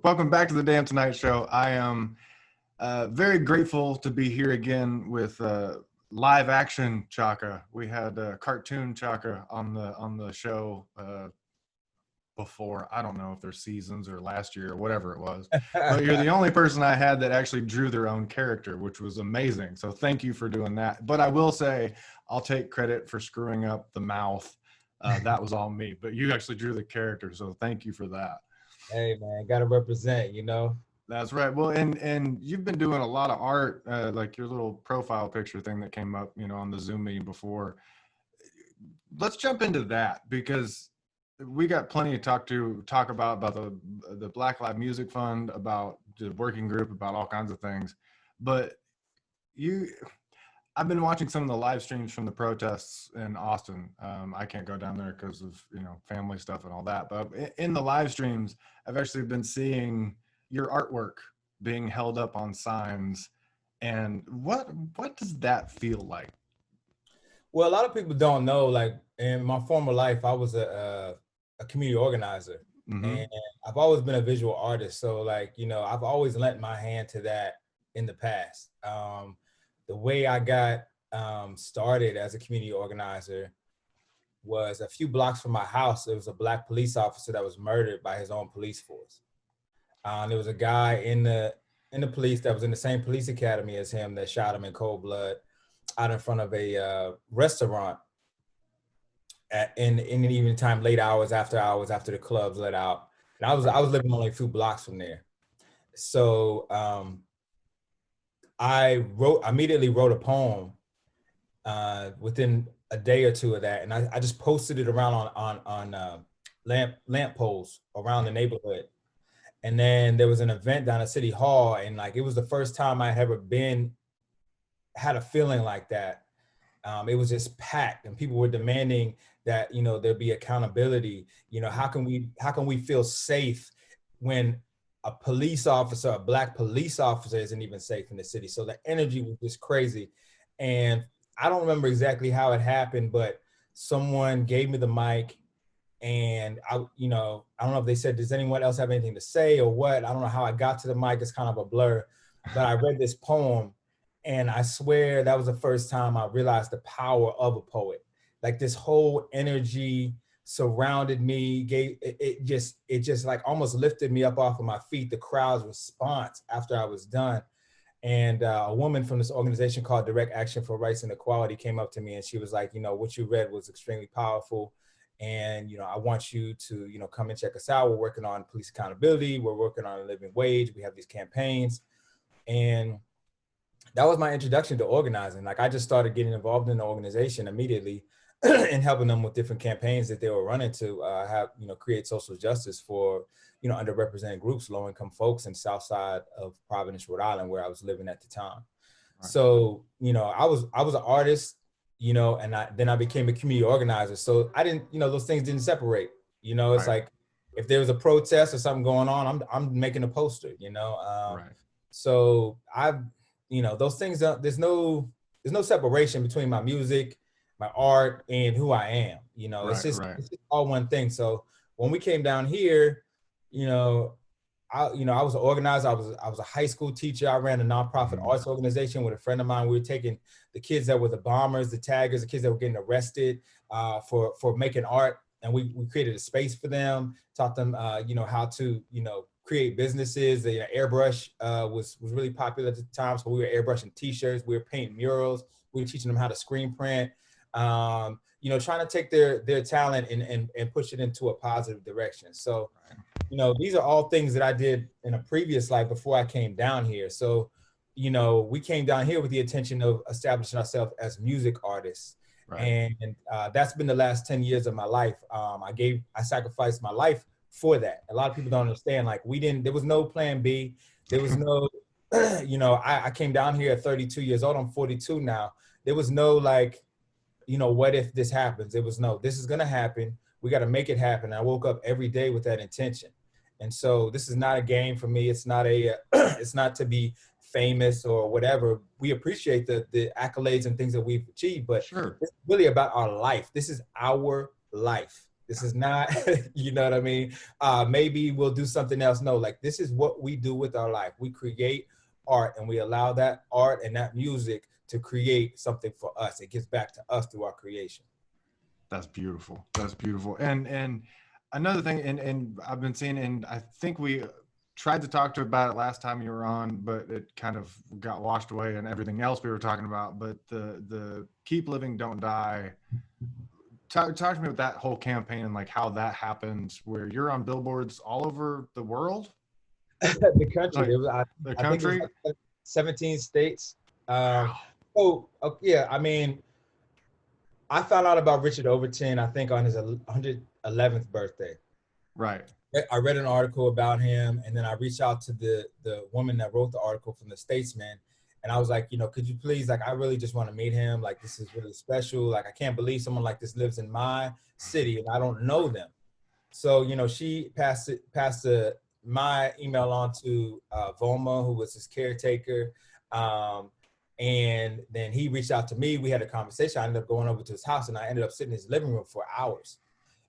Welcome back to the Damn Tonight Show. I am very grateful to be here again with live action Chaka. We had cartoon Chaka on the show before. I don't know if there's seasons or last year or whatever it was, but you're the only person I had that actually drew their own character, which was amazing. So thank you for doing that. But I will say I'll take credit for screwing up the mouth. That was all me, but you actually drew the character. So thank you for that. Hey man, gotta represent, That's right. Well, and you've been doing a lot of art, like your little profile picture thing that came up, on the Zoom meeting before. Let's jump into that because we got plenty to talk about the Black Lives Music Fund, about the working group, about all kinds of things. But I've been watching some of the live streams from the protests in Austin. I can't go down there because of family stuff and all that. But in the live streams, I've actually been seeing your artwork being held up on signs. And what does that feel like? Well, a lot of people don't know. Like in my former life, I was a community organizer, and I've always been a visual artist. So I've always lent my hand to that in the past. The way I got started as a community organizer was a few blocks from my house. There was a Black police officer that was murdered by his own police force. There was a guy in the police that was in the same police academy as him that shot him in cold blood out in front of a restaurant in the evening time, late hours after the clubs let out. And I was living only a few blocks from there. So I immediately wrote a poem within a day or two of that, and I just posted it around on lamp poles around the neighborhood. And then there was an event down at City Hall, and it was the first time I had ever had a feeling like that. It was just packed, and people were demanding that there be accountability. How can we feel safe when a police officer, a Black police officer, isn't even safe in the city? So the energy was just crazy. And I don't remember exactly how it happened, but someone gave me the mic, and I don't know if they said, does anyone else have anything to say or what? I don't know how I got to the mic. It's kind of a blur, but I read this poem, and I swear that was the first time I realized the power of a poet. Like this whole energy surrounded me, it just like almost lifted me up off of my feet, the crowd's response after I was done. And a woman from this organization called Direct Action for Rights and Equality came up to me, and she was like, what you read was extremely powerful. And, I want you to, come and check us out. We're working on police accountability. We're working on a living wage. We have these campaigns. And that was my introduction to organizing. Like I just started getting involved in the organization immediately and helping them with different campaigns that they were running to create social justice for, underrepresented groups, low-income folks in South Side of Providence, Rhode Island, where I was living at the time. Right. So, I was an artist, and then I became a community organizer. So I didn't, those things didn't separate. It's right. Like if there was a protest or something going on, I'm making a poster. Right. So those things. There's no separation between my music, my art, and who I am. Right, it's just all one thing. So when we came down here, I was an organizer. I was a high school teacher. I ran a nonprofit arts organization with a friend of mine. We were taking the kids that were the bombers, the taggers, the kids that were getting arrested for making art, and we created a space for them. Taught them, how to, create businesses. The airbrush was really popular at the time, so we were airbrushing T-shirts. We were painting murals. We were teaching them how to screen print. Trying to take their talent and push it into a positive direction. So. These are all things that I did in a previous life before I came down here. So, we came down here with the intention of establishing ourselves as music artists. Right. And that's been the last 10 years of my life. I sacrificed my life for that. A lot of people don't understand, there was no plan B. There was no, I came down here at 32 years old. I'm 42 now. There was no what if this happens? It was no, this is going to happen. We got to make it happen. I woke up every day with that intention. And so this is not a game for me. It's not it's not to be famous or whatever. We appreciate the accolades and things that we've achieved, but sure. It's really about our life. This is our life. This is not, you know what I mean? Maybe we'll do something else. No, like this is what we do with our life. We create art and we allow that art and that music to create something for us. It gets back to us through our creation. That's beautiful. That's beautiful. And another thing, and I've been seeing, and I think we tried to talk to about it last time you were on, but it kind of got washed away and everything else we were talking about. But the Keep Living, Don't Die. Talk to me about that whole campaign and like how that happened, where you're on billboards all over the world. The country. Like, It was, the I think it was country. like 17 states. Wow. Yeah, I mean, I found out about Richard Overton, I think on his 111th birthday. Right. I read an article about him, and then I reached out to the woman that wrote the article from the Statesman, and I was like, you know, could you please, like, I really just want to meet him. Like, this is really special. Like, I can't believe someone like this lives in my city, and I don't know them. So, you know, she passed my email on to Voma, who was his caretaker. And then he reached out to me. We had a conversation. I ended up going over to his house, and I ended up sitting in his living room for hours.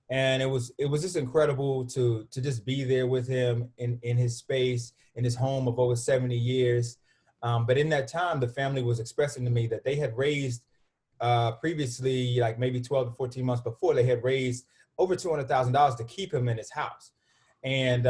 And it was just incredible to just be there with him in his space, in his home of over 70 years. But in that time, the family was expressing to me that they had raised previously, like maybe 12 to 14 months before, they had raised over $200,000 to keep him in his house. And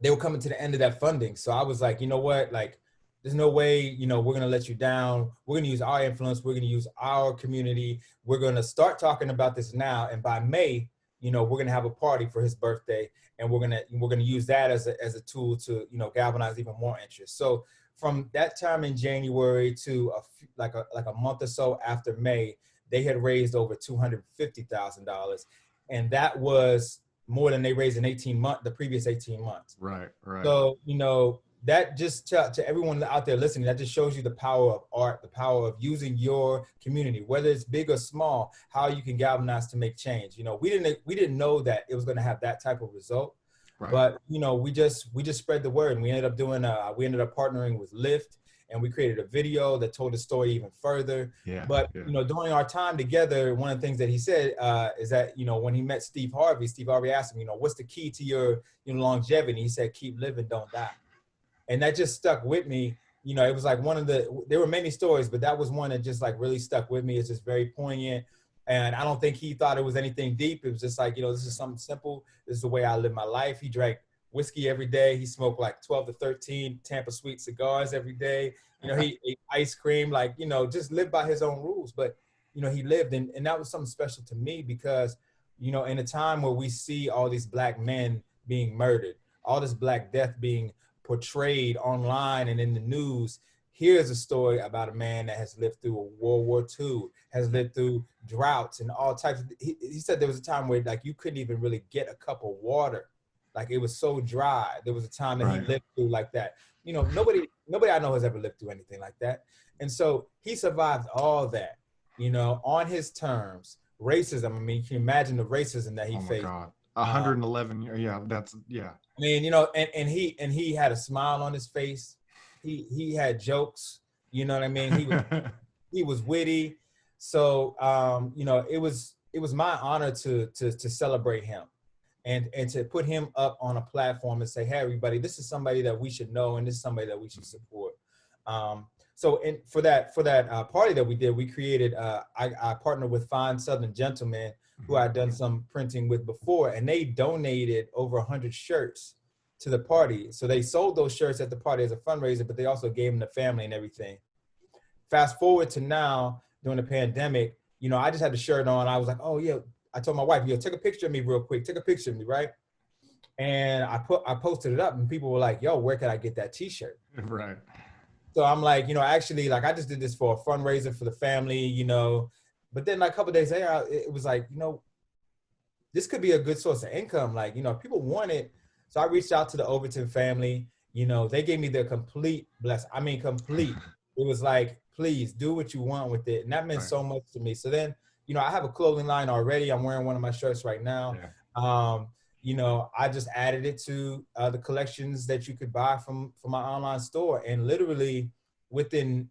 they were coming to the end of that funding. So I was like, you know what, like, there's no way, you know, we're going to let you down. We're going to use our influence. We're going to use our community. We're going to start talking about this now. And by May, you know, we're going to have a party for his birthday. And we're going to use that as a tool to, you know, galvanize even more interest. So from that time in January to like a month or so after May, they had raised over $250,000. And that was more than they raised in the previous 18 months. Right. So, you know, that just to everyone out there listening, that just shows you the power of art, the power of using your community, whether it's big or small, how you can galvanize to make change. You know, we didn't know that it was going to have that type of result, right. But you know, we just spread the word, and we ended up partnering with Lyft, and we created a video that told the story even further. Yeah. But you know, during our time together, one of the things that he said is that, you know, when he met Steve Harvey asked him, you know, what's the key to your longevity? And he said, keep living, don't die. And that just stuck with me. You know, it was like there were many stories, but that was one that just like really stuck with me. It's just very poignant. And I don't think he thought it was anything deep. It was just like, you know, this is something simple. This is the way I live my life. He drank whiskey every day. He smoked like 12 to 13 Tampa Sweet cigars every day. You know, he ate ice cream, like, you know, just lived by his own rules. But, you know, he lived. And that was something special to me because, you know, in a time where we see all these Black men being murdered, all this Black death being portrayed online and in the news, here's a story about a man that has lived through a World War II, has lived through droughts and all types of, he said there was a time where like you couldn't even really get a cup of water. Like it was so dry. There was a time that he lived through like that. You know, nobody I know has ever lived through anything like that. And so he survived all that, you know, on his terms. Racism, I mean, can you imagine the racism that he faced? God. 111 years. Yeah, I mean, you know, and he had a smile on his face. He had jokes, you know what I mean? He was witty. So you know, it was my honor to celebrate him and to put him up on a platform and say, hey everybody, this is somebody that we should know and this is somebody that we should support. So for that party that we did, we created I partnered with Fine Southern Gentlemen, who I'd done some printing with before, and they donated over 100 shirts to the party. So they sold those shirts at the party as a fundraiser, but they also gave them to family and everything. Fast forward to now, during the pandemic, you know, I just had the shirt on. I was like, oh yeah, I told my wife, yo, take a picture of me real quick. Take a picture of me, right? And I posted it up and people were like, yo, where can I get that t-shirt? Right. So I'm like, you know, actually, like I just did this for a fundraiser for the family, you know. But then like a couple of days later, it was like, you know, this could be a good source of income. Like, you know, people want it. So I reached out to the Overton family. You know, they gave me their complete blessing. I mean, complete. It was like, please do what you want with it. And that meant so much to me. So then, you know, I have a clothing line already. I'm wearing one of my shirts right now. Yeah. You know, I just added it to the collections that you could buy from my online store. And literally within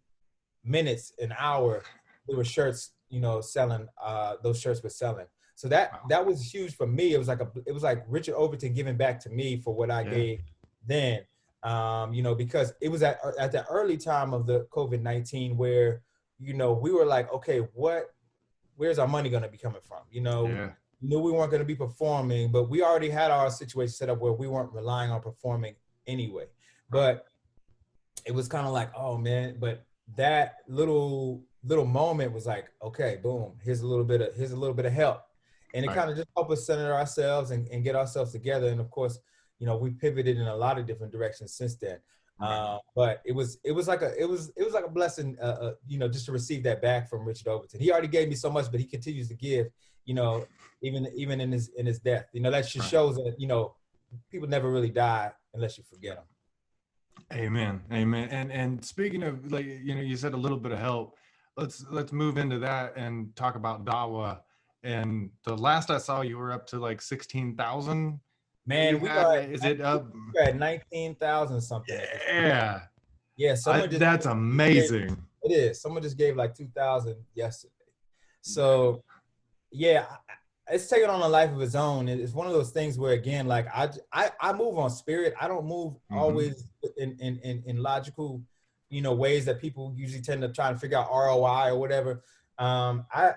minutes, an hour, there were shirts, you know, selling, those shirts were selling. So that Wow. that was huge for me. It was like Richard Overton giving back to me for what I gave then. You know, because it was at the early time of the COVID-19 where, you know, we were like, okay, where's our money going to be coming from? You know, we knew we weren't going to be performing, but we already had our situation set up where we weren't relying on performing anyway. But it was kind of like, oh man, but that little moment was like, okay, boom, here's a little bit of help. And it kind of just helped us center ourselves and get ourselves together. And of course, you know, we pivoted in a lot of different directions since then. But it was like a blessing, you know, just to receive that back from Richard Overton. He already gave me so much, but he continues to give, you know, even in his death. You know, that just shows that, you know, people never really die unless you forget them. Amen. Amen. And speaking of, like, you know, you said a little bit of help. Let's move into that and talk about Dawa. And the last I saw, you were up to like 16,000. Man, is it up? We're at 19,000 something. Yeah. Yeah. That's amazing. It is. Someone just gave like 2,000 yesterday. So yeah, it's taking on a life of its own. It's one of those things where, again, like I move on spirit. I don't move always in logical, you know, ways that people usually tend to try and figure out ROI or whatever. I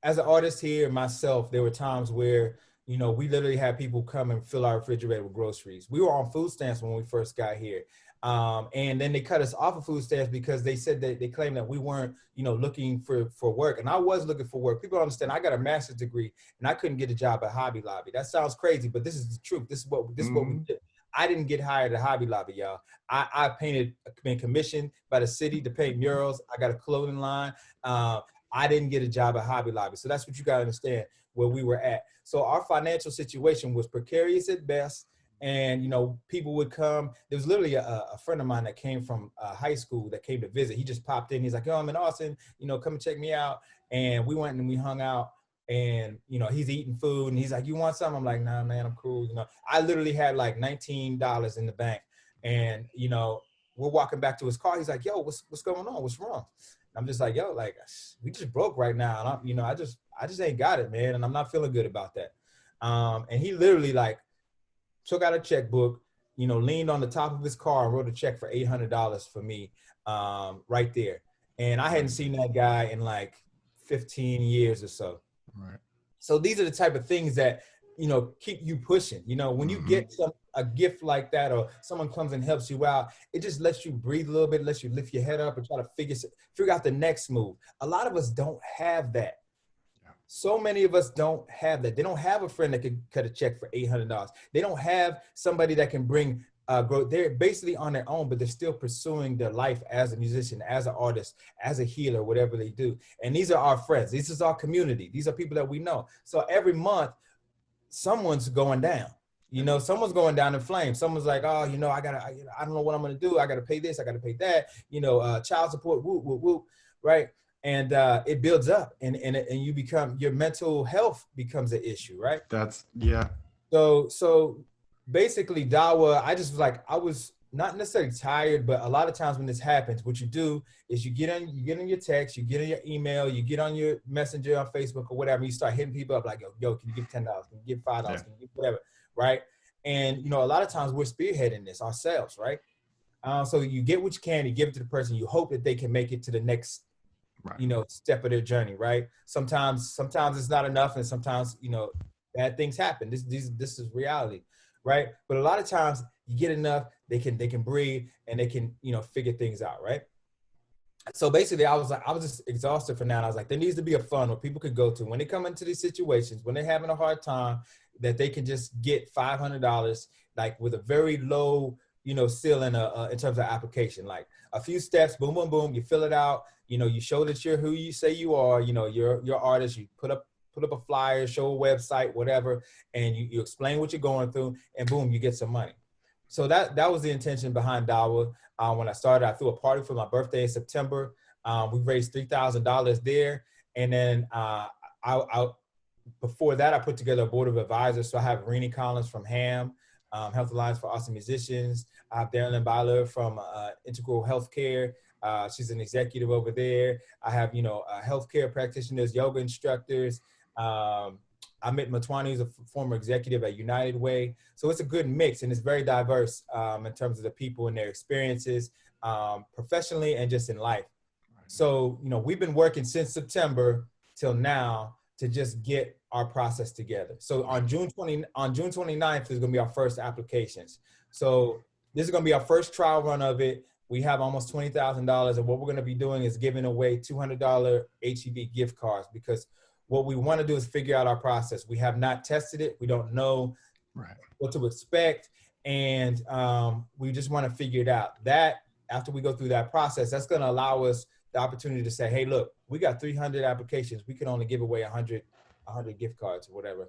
as an artist here myself, there were times where, you know, we literally had people come and fill our refrigerator with groceries. We were on food stamps when we first got here. And then they cut us off of food stamps because they said that they claimed that we weren't, you know, looking for work. And I was looking for work. People don't understand. I got a master's degree and I couldn't get a job at Hobby Lobby. That sounds crazy, but this is the truth. This is what we did. I didn't get hired at Hobby Lobby, y'all. I been commissioned by the city to paint murals. I got a clothing line. I didn't get a job at Hobby Lobby. So that's what you got to understand where we were at. So our financial situation was precarious at best. And, you know, people would come. There was literally a friend of mine that came from high school that came to visit. He just popped in. He's like, yo, I'm in Austin, you know, come and check me out. And we went and we hung out. And, you know, he's eating food. And he's like, you want something? I'm like, nah, man, I'm cool. You know, I literally had like $19 in the bank. And, you know, we're walking back to his car. He's like, yo, what's going on? What's wrong? I'm just like, yo, like, we just broke right now. And I'm, you know, I just ain't got it, man. And I'm not feeling good about that. And he literally like took out a checkbook, you know, leaned on the top of his car and wrote a check for $800 for me right there. And I hadn't seen that guy in like 15 years or so. Right. So these are the type of things that, you know, keep you pushing. You know, when you get a gift like that, or someone comes and helps you out, it just lets you breathe a little bit, lets you lift your head up and try to figure out the next move. A lot of us don't have that. So many of us don't have that. They don't have a friend that could cut a check for $800. They don't have somebody that can bring growth. They're basically on their own, but they're still pursuing their life as a musician, as an artist, as a healer, whatever they do. And these are our friends. This is our community. These are people that we know. So every month, someone's going down. You know, someone's going down in flames. Someone's like, oh, you know, I don't know what I'm going to do. I got to pay this. I got to pay that. You know, child support, whoop, whoop, whoop, right? And it builds up, and you become, your mental health becomes an issue, right? So basically, Dawa, I just was like, I was not necessarily tired, but a lot of times when this happens, what you do is you get on your text, you get on your email, you get on your messenger on Facebook or whatever, you start hitting people up like, yo, can you give $10? Can you give $5? Can you give whatever, right? And, you know, a lot of times we're spearheading this ourselves, right? So you get what you can, you give it to the person, you hope that they can make it to the next you know, step of their journey, right? Sometimes it's not enough, and sometimes, you know, bad things happen. This is reality, right? But a lot of times you get enough, they can breathe and they can, you know, figure things out, right? So basically, I was just exhausted for now. And I was like, there needs to be a fund where people could go to when they come into these situations, when they're having a hard time, that they can just get $500, like with a very low, you know, ceiling in terms of application, like a few steps, boom, boom, boom, you fill it out. You know, you show that you're who you say you are, you know, you're artist, you put up a flyer, show a website, whatever, and you explain what you're going through, and boom, you get some money. So that was the intention behind Dawa. When I started, I threw a party for my birthday in September. We raised $3,000 there. And then before that, I put together a board of advisors. So I have Renee Collins from HAM, Health Alliance for Awesome Musicians. I have Darren Byler from Integral Healthcare. She's an executive over there. I have, healthcare practitioners, yoga instructors. Amit Matwani is a former executive at United Way. So it's a good mix, and it's very diverse in terms of the people and their experiences professionally and just in life. So, we've been working since September till now to just get our process together. So on June 29th is going to be our first applications. So this is going to be our first trial run of it. We have almost $20,000, and what we're going to be doing is giving away $200 HEB gift cards, because what we want to do is figure out our process. We have not tested it. We don't know what to expect, and we just want to figure it out. That after we go through that process, that's going to allow us the opportunity to say, hey, look, we got 300 applications. We can only give away 100 gift cards or whatever.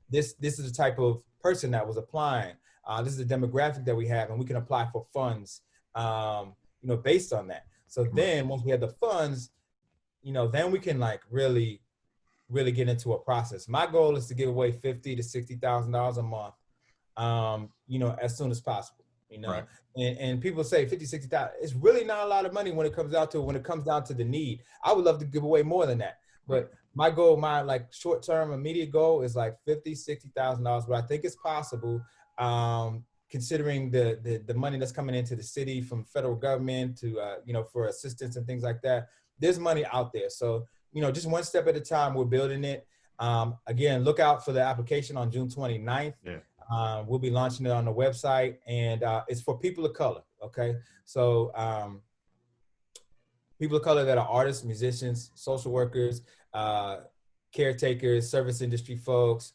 This is the type of person that was applying. This is the demographic that we have, and we can apply for funds, based on that. So then once we have the funds, then we can really get into a process. My goal is to give away $50,000 to $60,000 a month, as soon as possible. And people say 50, 60,000. It's really not a lot of money when it comes down to the need. I would love to give away more than that, but my goal, my short-term immediate goal is $50,000, $60,000. But I think it's possible, considering the money that's coming into the city from federal government to for assistance and things like that. There's money out there. So just one step at a time. We're building it. Again, look out for the application on June 29th. We'll be launching it on the website, and it's for people of color. Okay, so people of color that are artists, musicians, social workers, caretakers, service industry folks.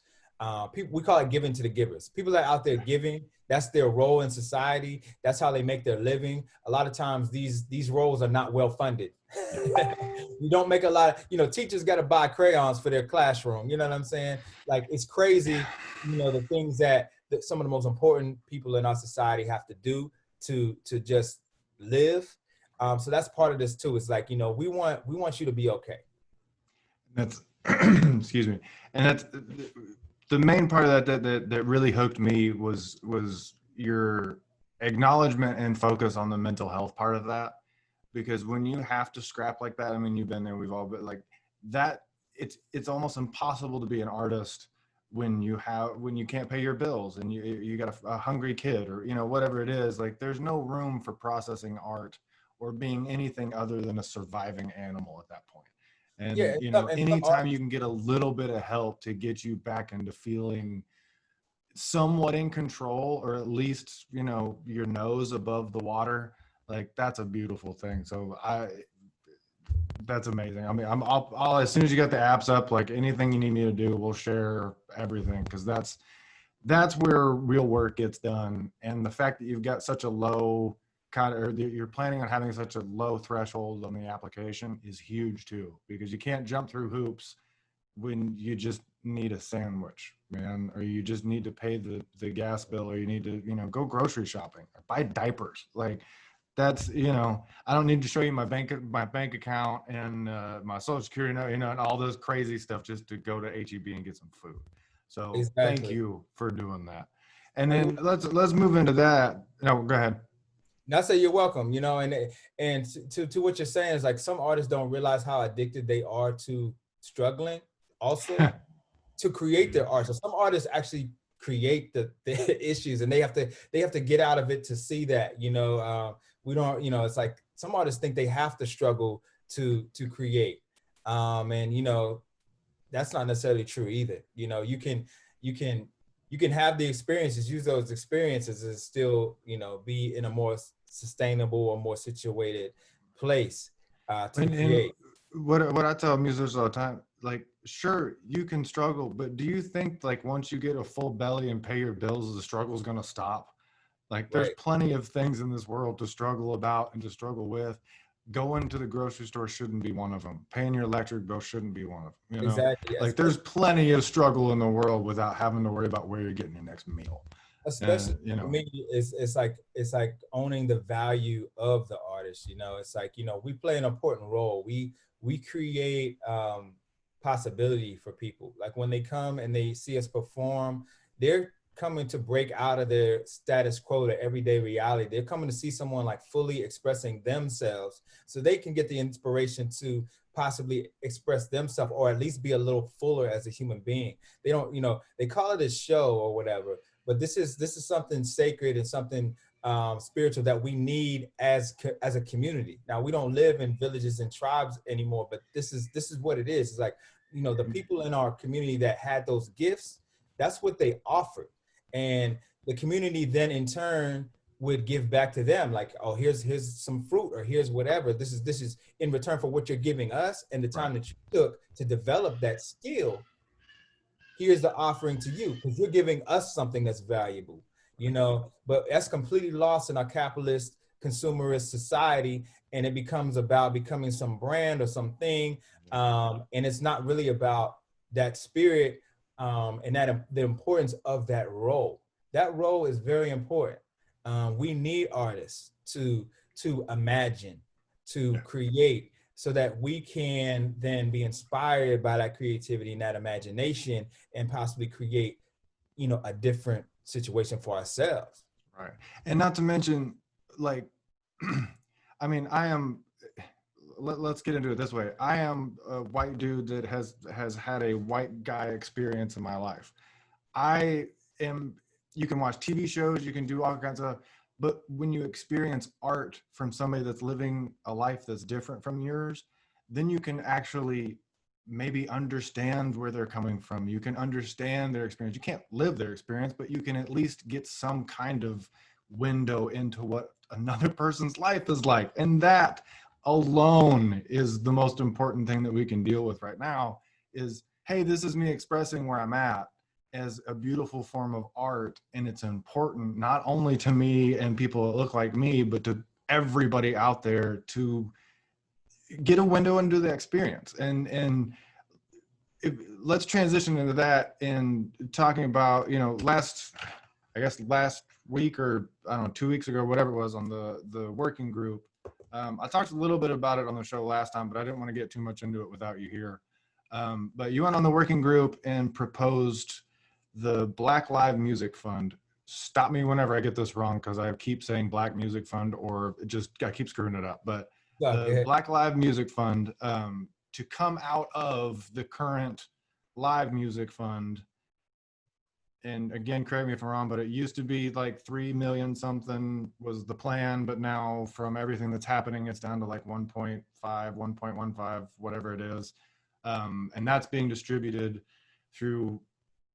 We call it giving to the givers. People that are out there giving, that's their role in society. That's how they make their living. A lot of times these roles are not well funded. You don't make a lot of, teachers got to buy crayons for their classroom. You know what I'm saying? It's crazy, the things that some of the most important people in our society have to do to just live. So that's part of this too. It's we want you to be okay. That's, excuse me. And that's the main part of that really hooked me was your acknowledgement and focus on the mental health part of that. Because when you have to scrap like that, I mean, you've been there, we've all been that. It's almost impossible to be an artist when you can't pay your bills and you got a hungry kid or whatever it is. There's no room for processing art or being anything other than a surviving animal at that point. And anytime you can get a little bit of help to get you back into feeling somewhat in control, or at least your nose above the water. That's a beautiful thing. So that's amazing. I mean, I'll as soon as you get the apps up, anything you need me to do, we'll share everything, because that's where real work gets done. And the fact that you've got such a low you're planning on having such a low threshold on the application is huge too, because you can't jump through hoops when you just need a sandwich, man, or you just need to pay the gas bill, or you need to go grocery shopping or buy diapers. That's, I don't need to show you my bank account and my social security note, and all this crazy stuff just to go to HEB and get some food. So exactly. Thank you for doing that. And then let's move into that. No, go ahead. And I say you're welcome, and to what you're saying is some artists don't realize how addicted they are to struggling also to create their art. So some artists actually create the issues, and they have to get out of it to see that, we don't, it's some artists think they have to struggle to create. And, that's not necessarily true either. You can have the experiences, use those experiences, and still, be in a more sustainable or more situated place to create. What I tell musicians all the time, sure, you can struggle, but do you think once you get a full belly and pay your bills, the struggle is going to stop? There's plenty of things in this world to struggle about and to struggle with. Going to the grocery store shouldn't be one of them. Paying your electric bill shouldn't be one of them. Exactly. Yes. There's plenty of struggle in the world without having to worry about where you're getting your next meal. Especially for me, it's like owning the value of the artist. It's we play an important role. We create possibility for people. When they come and they see us perform, they're coming to break out of their status quo, their everyday reality. They're coming to see someone like fully expressing themselves so they can get the inspiration to possibly express themselves, or at least be a little fuller as a human being. They don't, they call it a show or whatever, but this is something sacred and something spiritual that we need as a community. Now, we don't live in villages and tribes anymore, but this is what it is. It's like, the people in our community that had those gifts, that's what they offered. And the community then in turn would give back to them, like, oh, here's some fruit, or here's whatever. This is in return for what you're giving us and the time that you took to develop that skill. Here's the offering to you, because you're giving us something that's valuable, but that's completely lost in our capitalist consumerist society. And it becomes about becoming some brand or something. And it's not really about that spirit and the importance of that role. That role is very important. We need artists to imagine, to create, so that we can then be inspired by that creativity and that imagination, and possibly create, a different situation for ourselves. Right. And not to mention, like, I mean, let's get into it this way. I am a white dude that has had a white guy experience in my life. You can watch TV shows, you can do all kinds of, but when you experience art from somebody that's living a life that's different from yours, then you can actually maybe understand where they're coming from. You can understand their experience. You can't live their experience, but you can at least get some kind of window into what another person's life is like. And that alone is the most important thing that we can deal with right now is, hey, this is me expressing where I'm at as a beautiful form of art. And it's important not only to me and people that look like me, but to everybody out there to get a window into the experience. And let's transition into that and talking about, last week, or I don't know, 2 weeks ago, whatever it was, on the working group. I talked a little bit about it on the show last time, but I didn't want to get too much into it without you here. But you went on the working group and proposed the Black Live Music Fund. Stop me whenever I get this wrong, because I keep saying Black Music Fund, or I keep screwing it up. But the Black Live Music Fund, to come out of the current Live Music Fund. And again, correct me if I'm wrong, but it used to be like 3 million something was the plan, but now from everything that's happening, it's down to like 1.5, 1.15, whatever it is. And that's being distributed through,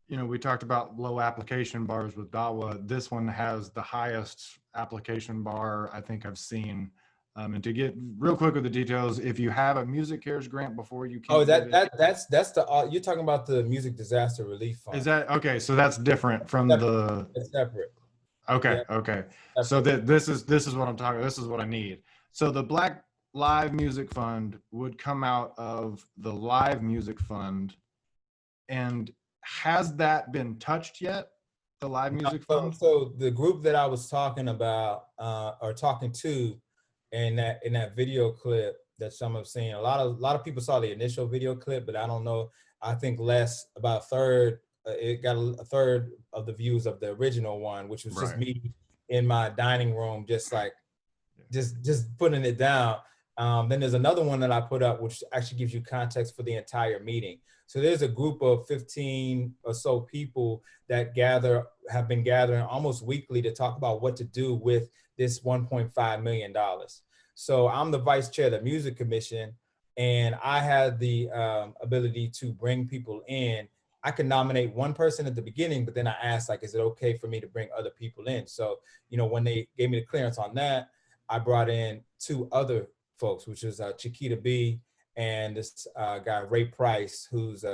we talked about low application bars with Dawa. This one has the highest application bar I think I've seen. And to get real quick with the details, if you have a Music Cares grant before you can. That's the you're talking about the Music Disaster Relief Fund. Is that okay? So that's different from It's separate. Okay, yeah. Okay. So this is what I'm talking. This is what I need. So the Black Live Music Fund would come out of the Live Music Fund, and has that been touched yet? The Live Music Fund. So the group that I was talking about, or talking to, in that video clip that some have seen, a lot of people saw the initial video clip, but I don't know. I think about a third. It got a third of the views of the original one, which was just me in my dining room, just putting it down. Then there's another one that I put up, which actually gives you context for the entire meeting. So there's a group of 15 or so people that have been gathering almost weekly to talk about what to do with this $1.5 million. So I'm the vice chair of the music commission, and I had the ability to bring people in. I could nominate one person at the beginning, but then I asked, like, is it okay for me to bring other people in? So, when they gave me the clearance on that, I brought in 2 other folks, which is Chiquita B and this guy, Ray Price, who's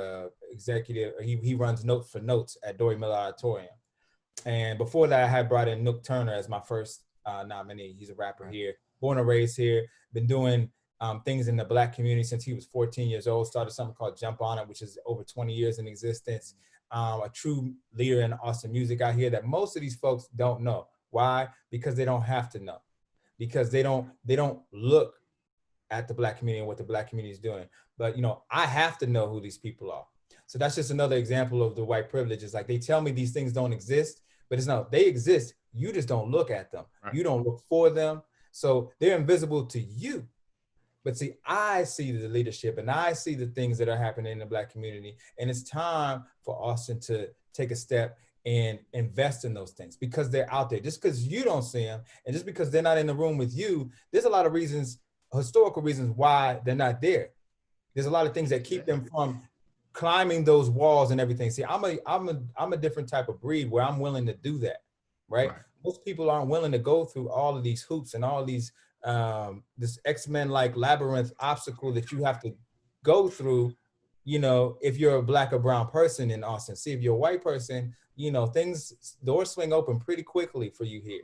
executive. He runs Notes for Notes at Dory Miller Auditorium. And before that, I had brought in Nook Turner as my first nominee. He's a rapper here, born and raised here, been doing things in the Black community since he was 14 years old, started something called Jump On It, which is over 20 years in existence. A true leader in awesome music out here that most of these folks don't know. Why? Because they don't have to know. Because they don't look at the Black community and what the Black community is doing. But, I have to know who these people are. So that's just another example of the white privilege. It's like they tell me these things don't exist, but it's not, they exist. You just don't look at them. Right. You don't look for them. So they're invisible to you. But see, I see the leadership and I see the things that are happening in the Black community. And it's time for Austin to take a step and invest in those things because they're out there. Just because you don't see them and just because they're not in the room with you, there's a lot of reasons, historical reasons why they're not there. There's a lot of things that keep them from climbing those walls and everything. See, I'm a different type of breed where I'm willing to do that, right? Most people aren't willing to go through all of these hoops and all of these this X-Men like labyrinth obstacle that you have to go through, you know, if you're a Black or brown person in Austin. See, if you're a white person, you know, doors swing open pretty quickly for you here.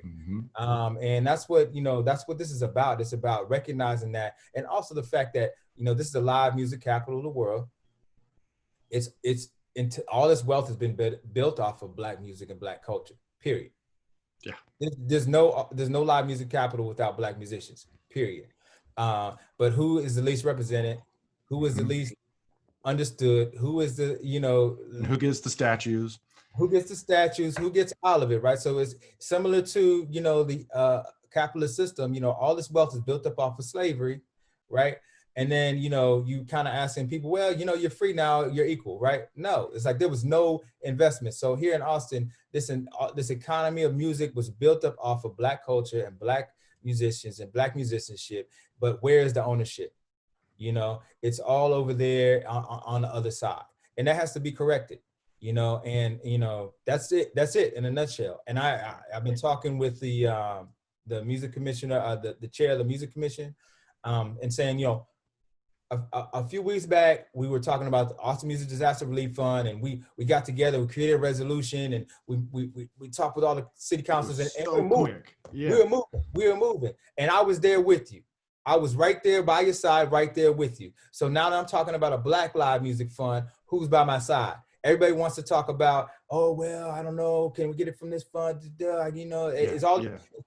And that's what, you know, that's what this is about. It's about recognizing that. And also the fact that, you know, this is the live music capital of the world. All this wealth has been built off of Black music and Black culture, period. Yeah. There's no live music capital without Black musicians, period. But who is the least represented? Who is the least understood? Who is the, you know, and who gets the statues? Who gets the statues? Who gets all of it, right? So it's similar to, you know, the capitalist system. You know, all this wealth is built up off of slavery, right? And then, you know, you kind of asking people, well, you know, you're free now, you're equal, right? No, it's like there was no investment. So here in Austin, this economy of music was built up off of Black culture and Black musicians and Black musicianship. But where is the ownership? You know, it's all over there on the other side. And that has to be corrected, you know, and, you know, that's it in a nutshell. And I've been talking with the music commissioner, the chair of the music commission, and saying, you know, a few weeks back, we were talking about the Austin Music Disaster Relief Fund, and we got together, we created a resolution, and we talked with all the city councils, and we were moving. Yeah. We were moving. And I was there with you. I was right there by your side, right there with you. So now that I'm talking about a Black Live Music Fund, who's by my side? Everybody wants to talk about, oh, well, I don't know, can we get it from this fund? You know, it's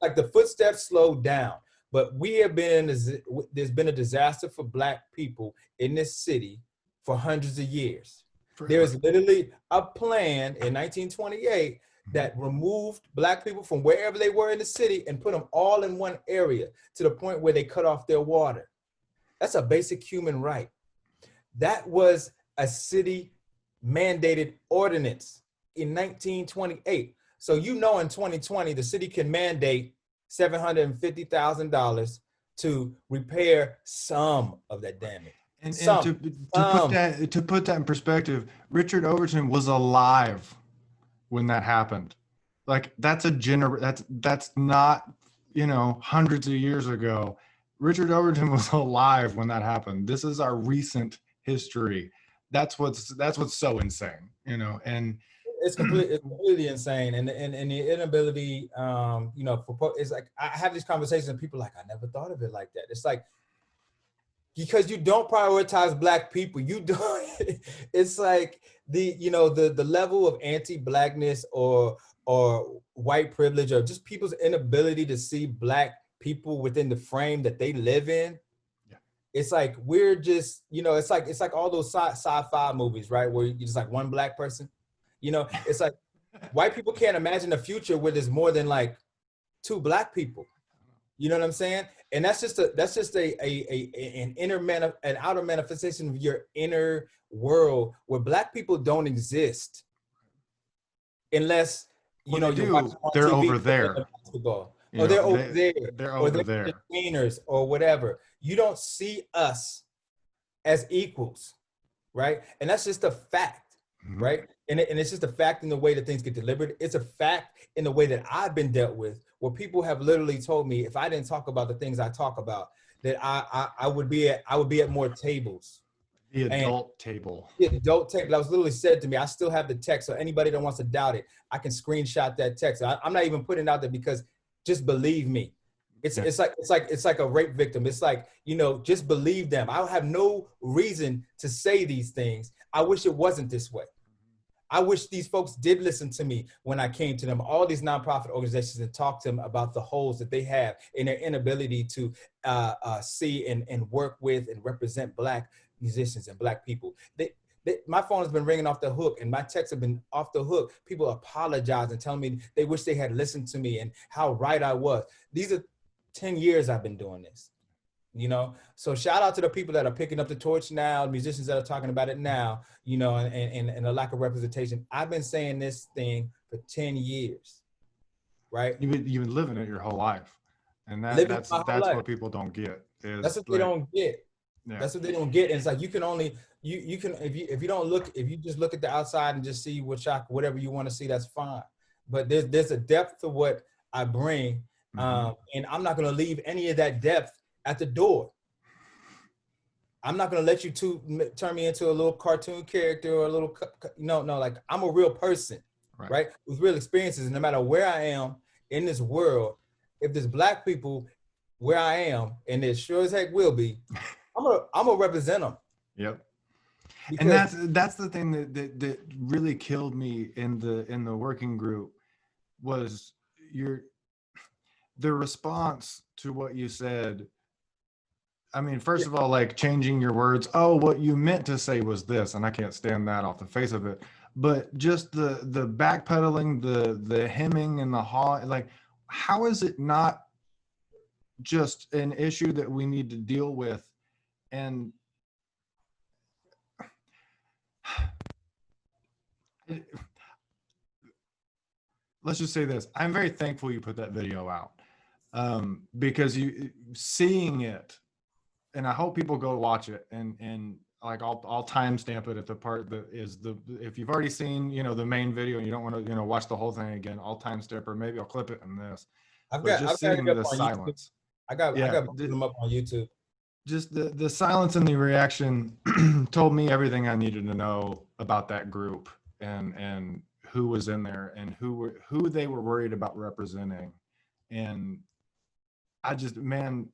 like the footsteps slowed down. But we have there's been a disaster for Black people in this city for hundreds of years. Forever. There's literally a plan in 1928 that removed Black people from wherever they were in the city and put them all in one area to the point where they cut off their water. That's a basic human right. That was a city mandated ordinance in 1928. So, you know, in 2020, the city can mandate $750,000 to repair some of that damage. And to put that in perspective, Richard Overton was alive when that happened. Like that's not, you know, hundreds of years ago. Richard Overton was alive when that happened. This is our recent history. That's what's so insane, you know, and it's completely insane. And the inability, you know, it's like, I have these conversations and people are like, I never thought of it like that. It's like, because you don't prioritize Black people, you don't, it's like the level of anti-Blackness or white privilege or just people's inability to see Black people within the frame that they live in. Yeah. It's like, we're just, you know, it's like all those sci-fi movies, right? Where you're just like one Black person. You know, it's like white people can't imagine a future where there's more than like 2 Black people. You know what I'm saying? And that's just an outer manifestation of your inner world where Black people don't exist unless they're over there. Or they're over there. They're over there. Entertainers or whatever. You don't see us as equals, right? And that's just a fact. Right. And it's just a fact in the way that things get delivered. It's a fact in the way that I've been dealt with, where people have literally told me if I didn't talk about the things I talk about, that I would be at more tables. The adult table. The adult table. That was literally said to me. I still have the text. So anybody that wants to doubt it, I can screenshot that text. I'm not even putting it out there because just believe me. It's like a rape victim. It's like, you know, just believe them. I have no reason to say these things. I wish it wasn't this way. I wish these folks did listen to me when I came to them, all these nonprofit organizations, and talk to them about the holes that they have in their inability to see and work with and represent Black musicians and Black people. My phone has been ringing off the hook, and my texts have been off the hook. People apologize and telling me they wish they had listened to me and how right I was. These are 10 years I've been doing this, you know? So shout out to the people that are picking up the torch now, musicians that are talking about it now, you know, and the lack of representation. I've been saying this thing for 10 years, right? You've been living it your whole life. And Living my whole that's life. what people don't get That's is what they like, don't get. yeah. That's what they don't get. And it's like you can only you can if you don't look, if you just look at the outside and just see whatever you want to see, that's fine. But there's a depth to what I bring, and I'm not going to leave any of that depth at the door. I'm not going to let you turn me into a little cartoon character or a little no, like I'm a real person, right? With real experiences. And no matter where I am in this world, if there's Black people where I am, and it sure as heck will be, I'm gonna represent them. Yep. Because, And that's the thing that really killed me in the working group was the response to what you said. I mean, first of all, like changing your words. Oh, what you meant to say was this, and I can't stand that off the face of it. But just the backpedaling, the hemming and the haw, like, how is it not just an issue that we need to deal with? And let's just say this: I'm very thankful you put that video out, because you seeing it, and I hope people go watch it, and like I'll timestamp it at the part that is if you've already seen the main video and you don't want to watch the whole thing again, I'll timestamp, or maybe I'll clip it in this. I've got seeing it up the on silence. YouTube. I got them up on YouTube. Just the silence and the reaction told me everything I needed to know about that group and who was in there and who they were worried about representing. And I just, man,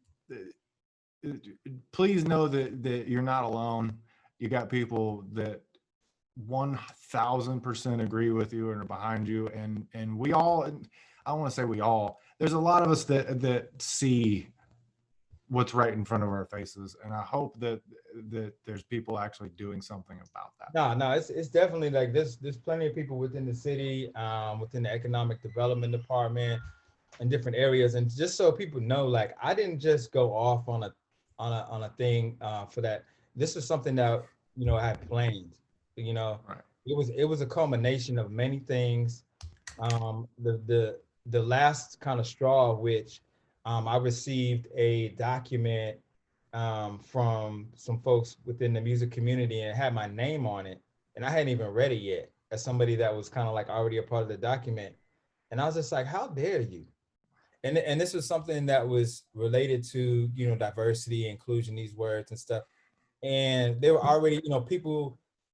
please know that you're not alone. You got people that 1000% agree with you and are behind you. And we all, I don't want to say we all, there's a lot of us that see what's right in front of our faces. And I hope that there's people actually doing something about that. No, it's definitely like there's plenty of people within the city, within the economic development department in different areas. And just so people know, like, I didn't just go off on a thing for that. This was something that, I had planned, Right. It was a culmination of many things. The last kind of straw of which I received a document from some folks within the music community, and it had my name on it, and I hadn't even read it yet, as somebody that was kind of like already a part of the document. And I was just like, how dare you? And this was something that was related to, diversity, inclusion, these words and stuff. And they were already,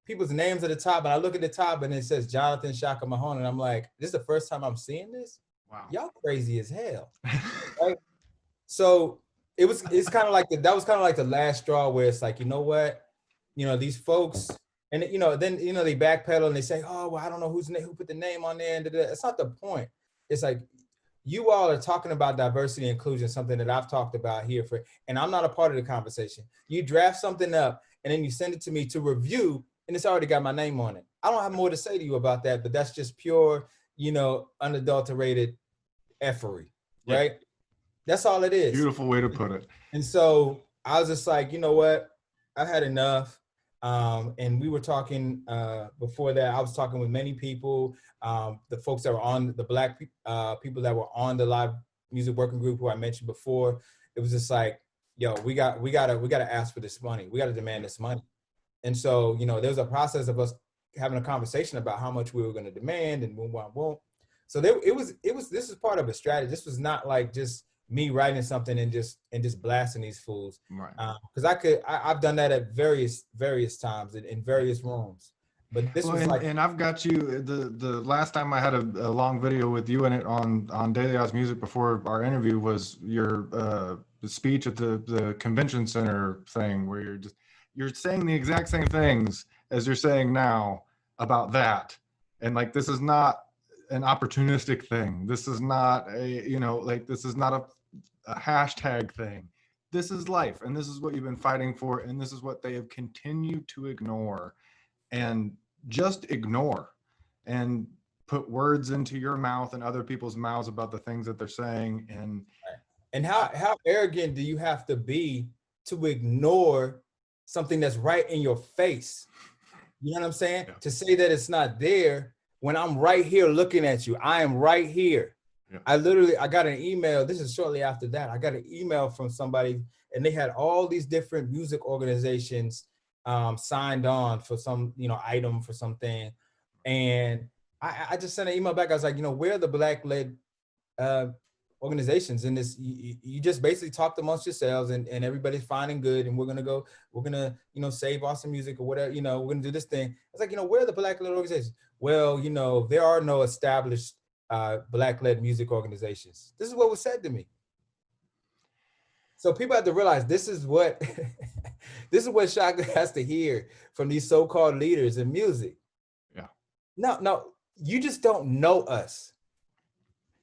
people's names at the top. And I look at the top and it says Jonathan Chaka Mahone. And I'm like, this is the first time I'm seeing this? Wow. Y'all crazy as hell. Right? So it's kind of like that was kind of like the last straw where it's like, you know what? These folks, and then they backpedal and they say, oh, well, I don't know who put the name on there. And it's not the point. It's like, you all are talking about diversity and inclusion, something that I've talked about here and I'm not a part of the conversation. You draft something up and then you send it to me to review, and it's already got my name on it. I don't have more to say to you about that, but that's just pure, unadulterated effery, right? Yeah. That's all it is. Beautiful way to put it. And so I was just like, you know what? I've had enough. And we were talking before that. I was talking with many people, the folks that were on the Black people that were on the live music working group who I mentioned before. It was just like, yo, we gotta ask for this money. We gotta demand this money. And so, there was a process of us having a conversation about how much we were going to demand and boom, boom, boom. So this is part of a strategy. This was not like just me writing something and just blasting these fools. Right. Because I've done that at various times in various rooms. But this was like, and I've got you the last time I had a long video with you in it on Daily Oz Music before our interview was your speech at the convention center thing, where you're saying the exact same things as you're saying now about that. And like, this is not an opportunistic thing. This is not this is not a hashtag thing. This is life, and this is what you've been fighting for, and this is what they have continued to ignore. and just ignore and put words into your mouth and other people's mouths about the things that they're saying. And how arrogant do you have to be to ignore something that's right in your face? You know what I'm saying? Yeah. To say that it's not there when I'm right here looking at you. I am right here. Yeah. I got an email. This is shortly after that. I got an email from somebody, and they had all these different music organizations signed on for some, item for something. And I just sent an email back. I was like, where are the Black-led organizations in this? You just basically talked amongst yourselves, and everybody's fine and good, and we're gonna save awesome music or whatever, we're gonna do this thing. It's like, where are the Black-led organizations? Well, there are no established Black-led music organizations. This is what was said to me. So people have to realize this is what this is what Chaka has to hear from these so-called leaders in music. Yeah. No, you just don't know us.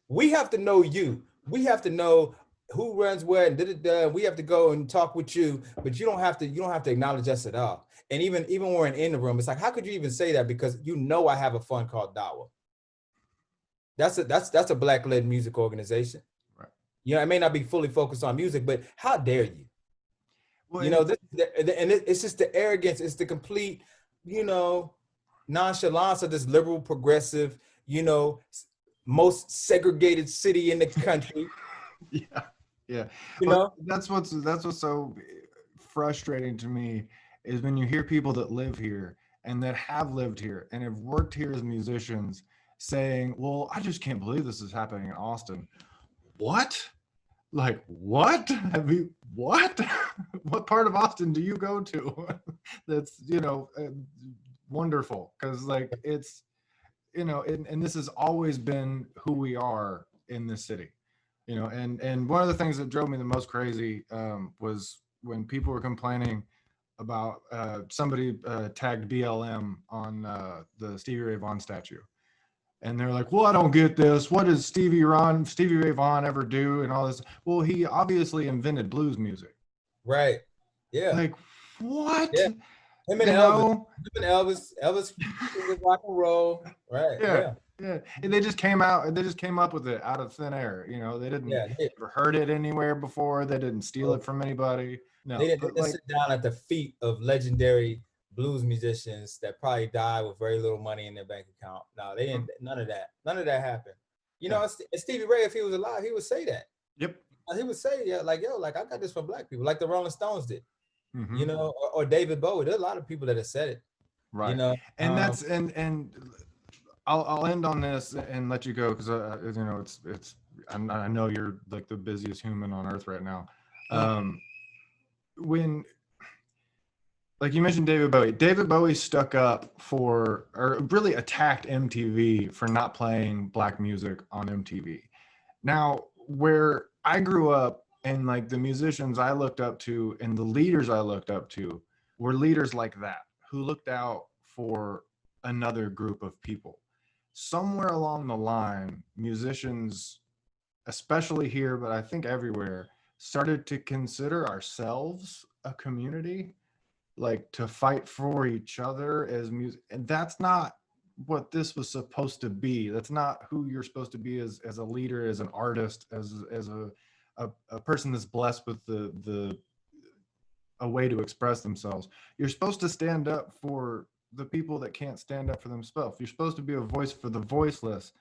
We have to know you. We have to know who runs where, and we have to go and talk with you, but you don't have to acknowledge us at all. And even when we're in the room, it's like, how could you even say that? Because I have a fund called Dawa. That's a Black-led music organization. Right. It may not be fully focused on music, but how dare you? Well, it's just the arrogance. It's the complete, nonchalance of this liberal, progressive, most segregated city in the country. Yeah. That's what's so frustrating to me is when you hear people that live here and that have lived here and have worked here as musicians saying, well, I just can't believe this is happening in Austin. What? Like, what? What? What part of Austin do you go to? That's, wonderful. Cause like it's, and this has always been who we are in this city, and one of the things that drove me the most crazy was when people were complaining about somebody tagged BLM on the Stevie Ray Vaughan statue. And they're like, well, I don't get this. What does Stevie Ray Vaughan ever do? And all this. Well, he obviously invented blues music. Right. Yeah. Like, what? Yeah. Him and Elvis was rock and roll. Right. Yeah. And they just came up with it out of thin air. They didn't ever heard it anywhere before. They didn't steal it from anybody. No. They didn't sit down at the feet of legendary blues musicians that probably died with very little money in their bank account. No, they didn't. None of that happened. Stevie Ray, if he was alive, he would say that. Yep. He would say, yeah, like, yo, like I got this from Black people, like the Rolling Stones did. Mm-hmm. Or David Bowie. There's a lot of people that have said it. Right. And that's and I'll end on this and let you go because it's I know you're like the busiest human on earth right now. When, like you mentioned, David Bowie stuck up for, or really attacked MTV for not playing Black music on MTV. Now, where I grew up and like the musicians I looked up to and the leaders I looked up to were leaders like that who looked out for another group of people. Somewhere along the line, musicians, especially here, but I think everywhere, started to consider ourselves a community, like to fight for each other as music. And that's not what this was supposed to be. That's not who you're supposed to be as a leader, as an artist, as a person that's blessed with a way to express themselves. You're supposed to stand up for the people that can't stand up for themselves. You're supposed to be a voice for the voiceless,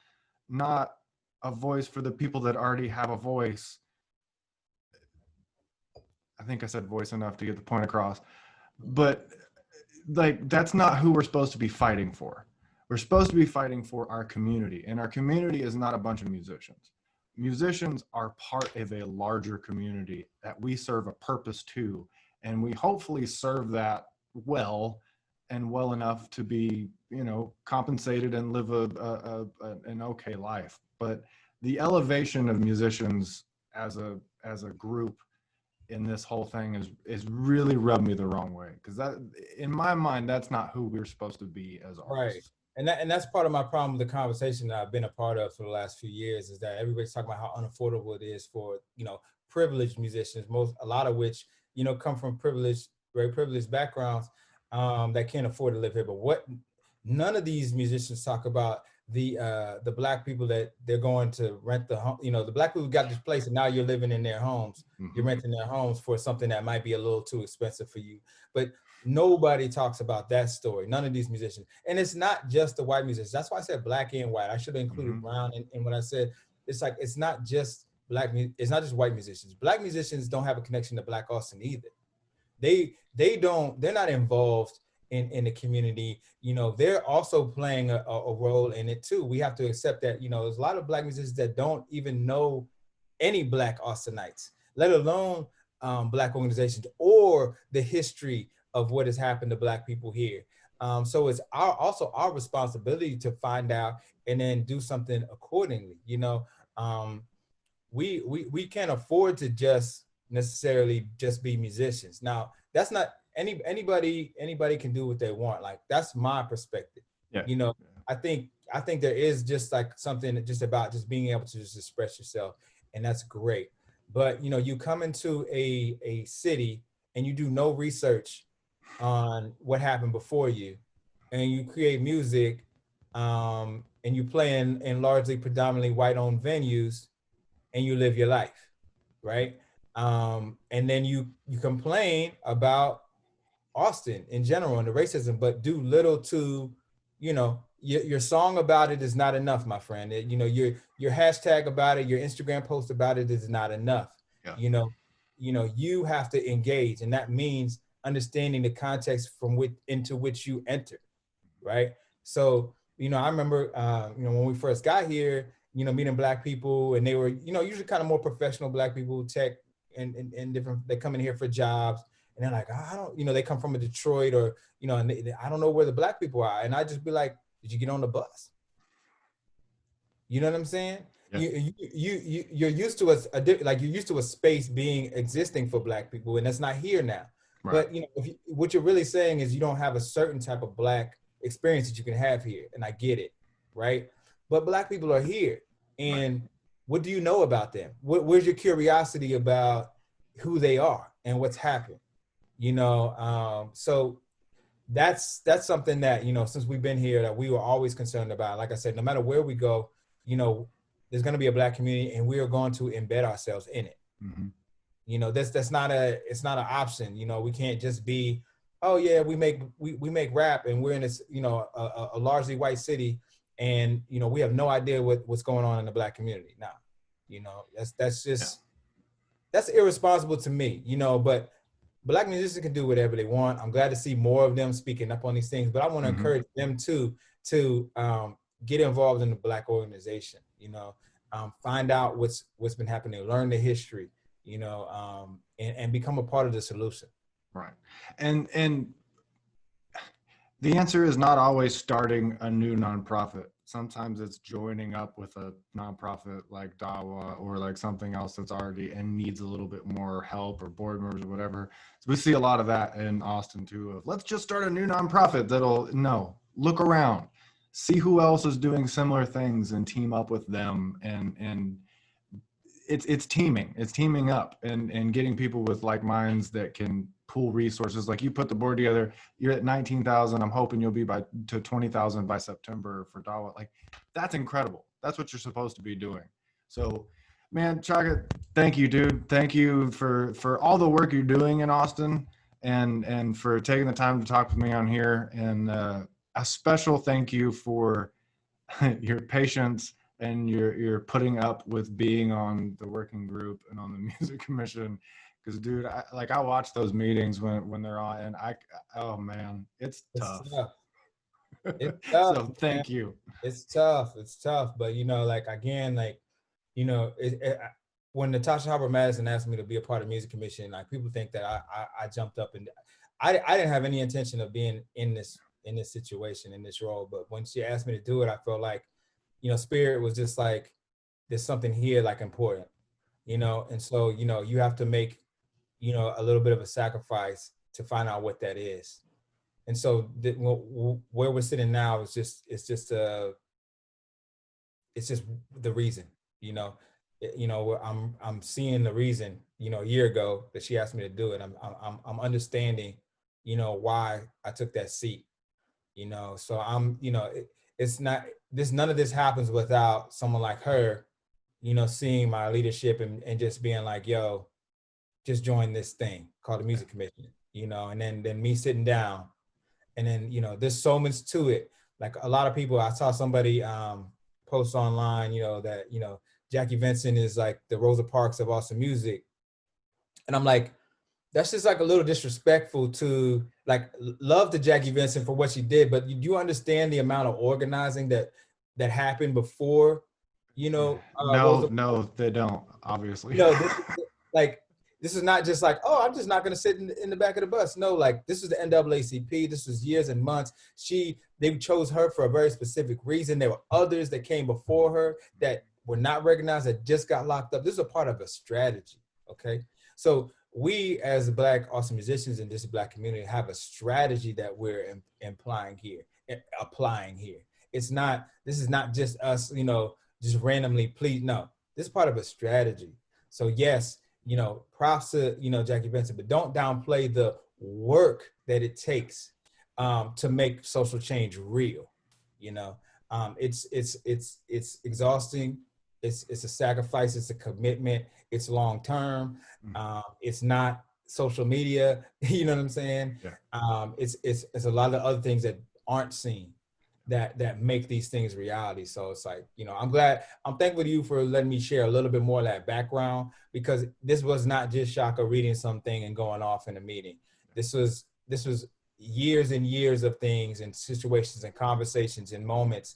not a voice for the people that already have a voice. I think I said voice enough to get the point across. But like, that's not who we're supposed to be fighting for. We're supposed to be fighting for our community. And our community is not a bunch of musicians. Musicians are part of a larger community that we serve a purpose to. And we hopefully serve that well and well enough to be, compensated and live an okay life. But the elevation of musicians as a group in this whole thing is really rubbed me the wrong way, because that, in my mind, that's not who we're supposed to be as artists. Right. And that's part of my problem with the conversation that I've been a part of for the last few years, is that everybody's talking about how unaffordable it is for, privileged musicians, a lot of which, come from very privileged backgrounds. that can't afford to live here. But what none of these musicians talk about the black people that they're going to rent the home. You know, the black people got this place and now you're living in their homes. You're renting their homes for something that might be a little too expensive for you. But nobody talks about that story. None of these musicians. And it's not just the white musicians. That's why I said black and white. I should have included brown in what I said. It's like, it's not just it's not just white musicians. Black musicians don't have a connection to Black Austin either. They're not involved in the community. You know, they're also playing a role in it too. We have to accept that, you know, there's a lot of Black musicians that don't even know any Black Austinites, let alone Black organizations or the history of what has happened to Black people here. So it's also our responsibility to find out and then do something accordingly. You know, we can't afford to just necessarily just be musicians. Now, that's not anybody can do what they want. Like, that's my perspective. Yeah. You know, I think there is just like something just about just being able to just express yourself, and that's great. But you know, you come into a city and you do no research on what happened before you, and you create music, and you play in largely predominantly white-owned venues, and you live your life, right? And then you complain about Austin in general and the racism, but do little to, you know, your song about it is not enough, my friend. You know, your hashtag about it, your Instagram post about it is not enough. Yeah. You know, you have to engage, and that means understanding the context into which you enter, right? So, you know, I remember, you know, when we first got here, you know, meeting Black people, and they were, you know, usually kind of more professional Black people, tech and different, they come in here for jobs, and they're like, I don't, you know, they come from a Detroit or, you know, and I don't know where the Black people are. And I just be like, did you get on the bus? You know what I'm saying? Yeah. You're used to like you're used to a space existing for Black people, and that's not here now. Right. But you know, what you're really saying is you don't have a certain type of Black experience that you can have here, and I get it, right? But Black people are here, and right. What do you know about them? Where's your curiosity about who they are and what's happened? You know, so that's something that, you know, since we've been here, that we were always concerned about. Like I said, no matter where we go, you know, there's going to be a Black community, and we are going to embed ourselves in it. Mm-hmm. You know, it's not an option. You know, we can't just be, oh yeah, we make rap, and we're in this, you know, a largely white city, and you know, we have no idea what's going on in the Black community. Now, you know, that's just that's irresponsible to me. You know, but Black musicians can do whatever they want. I'm glad to see more of them speaking up on these things, but I want to encourage them to get involved in the Black organization. You know, find out what's been happening, learn the history. You know, and become a part of the solution. Right, and the answer is not always starting a new nonprofit. Sometimes it's joining up with a nonprofit like Dawa or like something else that's already and needs a little bit more help, or board members or whatever. So we see a lot of that in Austin too, of let's just start a new nonprofit look around, see who else is doing similar things and team up with them, and it's teaming up and getting people with like minds that can pool resources. Like, you put the board together, you're at 19,000. I'm hoping you'll be to 20,000 by September for Dawa. Like, that's incredible. That's what you're supposed to be doing. So, man, Chaka, thank you, dude. Thank you for all the work you're doing in Austin, and for taking the time to talk with me on here. And a special thank you for your patience and you're putting up with being on the working group and on the music commission. Because, dude, I watch those meetings when they're on, and oh man, it's tough. It's tough. So thank you. It's tough. But you know, like, again, like, you know, when Natasha Harper Madison asked me to be a part of the music commission, like, people think that I jumped up, and I didn't have any intention of being in this situation, in this role. But when she asked me to do it, I felt like, you know, spirit was just like, there's something here like important, you know? And so, you know, you have to make, you know, a little bit of a sacrifice to find out what that is. And so where we're sitting now is it's just the reason, you know. I'm seeing the reason, you know, a year ago that she asked me to do it. I'm understanding you know, why I took that seat, you know. So I'm, you know, it's not this, none of this happens without someone like her, you know, seeing my leadership and just being like, yo, just join this thing called the Music Commission, you know. And then me sitting down, and then, you know, there's so much to it. Like a lot of people, I saw somebody post online, you know, that, you know, Jackie Vincent is like the Rosa Parks of awesome music. And I'm like, that's just like a little disrespectful to, like, love to Jackie Vincent for what she did, but you understand the amount of organizing that happened before, you know, No, Rosa. no, they don't, obviously. You know, like, this is not just like, oh, I'm just not going to sit in the back of the bus. No, like, this is the NAACP. This was years and months. They chose her for a very specific reason. There were others that came before her that were not recognized, that just got locked up. This is a part of a strategy. Okay. So we, as Black awesome musicians in this Black community, have a strategy that we're applying here. This is not just us, you know, just randomly please. No, this is part of a strategy. So yes, you know, props to, you know, Jackie Vincent, but don't downplay the work that it takes to make social change real. You know, it's exhausting. It's a sacrifice. It's a commitment. It's long term. It's not social media. You know what I'm saying? Yeah. It's a lot of other things that aren't seen that make these things reality. So it's like, you know, I'm thankful to you for letting me share a little bit more of that background, because this was not just Chaka reading something and going off in a meeting. This was years and years of things and situations and conversations and moments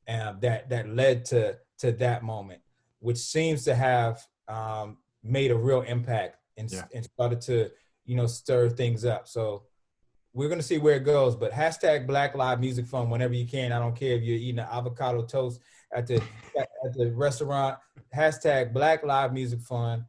that led to that moment, which seems to have made a real impact and started to, you know, stir things up. So we're going to see where it goes, but hashtag Black Live Music Fund whenever you can. I don't care if you're eating an avocado toast at the restaurant. Hashtag Black Live Music Fund.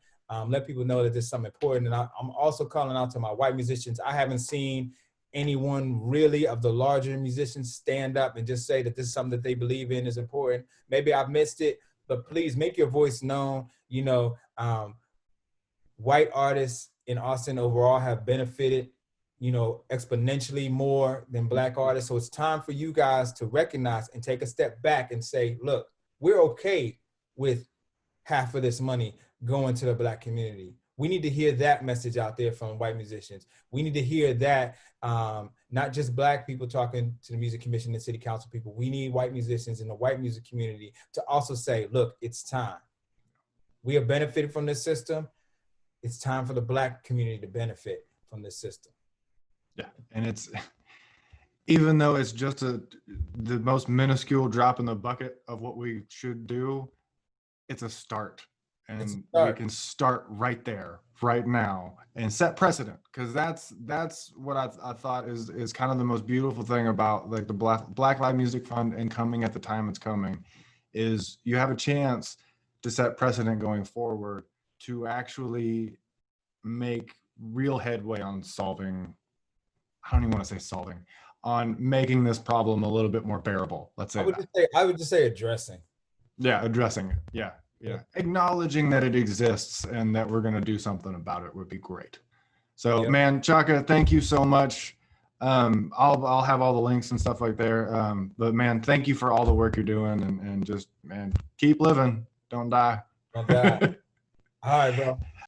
Let people know that this is something important. And I'm also calling out to my white musicians. I haven't seen anyone really of the larger musicians stand up and just say that this is something that they believe in is important. Maybe I've missed it, but please make your voice known. You know, white artists in Austin overall have benefited, you know, exponentially more than Black artists. So it's time for you guys to recognize and take a step back and say, look, we're okay with half of this money going to the Black community. We need to hear that message out there from white musicians. We need to hear that, not just Black people talking to the Music Commission and City Council people. We need white musicians in the white music community to also say, look, it's time. We have benefited from this system. It's time for the Black community to benefit from this system. Yeah, and it's, even though it's just the most minuscule drop in the bucket of what we should do, it's a start. And we can start right there, right now, and set precedent, because that's what I thought is kind of the most beautiful thing about, like, the Black Lives Music Fund and coming at the time it's coming, is you have a chance to set precedent going forward to actually make real headway on solving, I don't even want to say solving, on making this problem a little bit more bearable. Let's say I would just say addressing. Yeah, addressing it. Yeah. Acknowledging that it exists and that we're going to do something about it would be great. So, man, Chaka, thank you so much. I'll have all the links and stuff like there. But man, thank you for all the work you're doing, and just, man, keep living. Don't die. Don't die. All right, bro.